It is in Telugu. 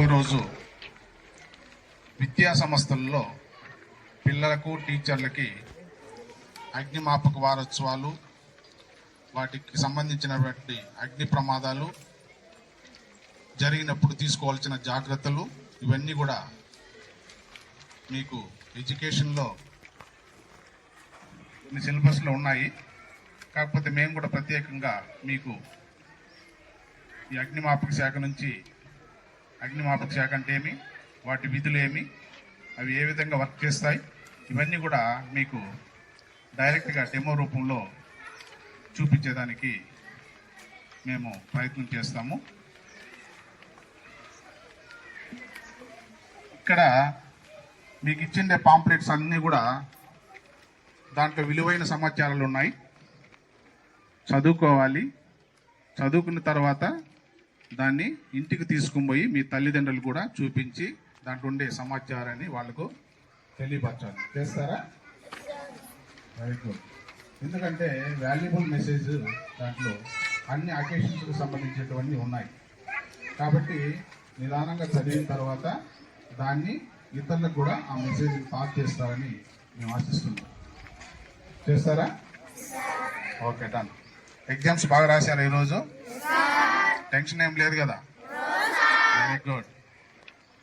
రోజు విద్యా సంస్థల్లో పిల్లలకు టీచర్లకి అగ్నిమాపక వారోత్సవాలు, వాటికి సంబంధించినటువంటి అగ్ని ప్రమాదాలు జరిగినప్పుడు తీసుకోవాల్సిన జాగ్రత్తలు ఇవన్నీ కూడా మీకు ఎడ్యుకేషన్లో సిలబస్లో ఉన్నాయి. కాకపోతే మేము కూడా ప్రత్యేకంగా మీకు ఈ అగ్నిమాపక శాఖ నుంచి అగ్నిమాపక శాఖ అంటే ఏమి, వాటి విధులు ఏమి, అవి ఏ విధంగా వర్క్ చేస్తాయి, ఇవన్నీ కూడా మీకు డైరెక్ట్గా డెమో రూపంలో చూపించేదానికి మేము ప్రయత్నం చేస్తాము. ఇక్కడ మీకు ఇచ్చిండే పాంప్లెట్స్ అన్నీ కూడా దాంట్లో విలువైన సమాచారాలు ఉన్నాయి. చదువుకోవాలి. చదువుకున్న తర్వాత దాన్ని ఇంటికి తీసుకుని పోయి మీ తల్లిదండ్రులు కూడా చూపించి దాంట్లో ఉండే సమాచారాన్ని వాళ్ళకు తెలియపరచాలి. చేస్తారా? Very good. ఎందుకంటే వాల్యుబుల్ మెసేజ్ దాంట్లో అన్ని అకేషన్స్కి సంబంధించినవన్నీ ఉన్నాయి. కాబట్టి నిదానంగా చదివిన తర్వాత దాన్ని ఇతరులకు కూడా ఆ మెసేజ్ పాస్ చేస్తారని మేము ఆశిస్తున్నాం. చేస్తారా? Okay, done. ఎగ్జామ్స్ బాగా రాశారు ఈరోజు? టెన్షన్ ఏం లేదు కదా? Very good.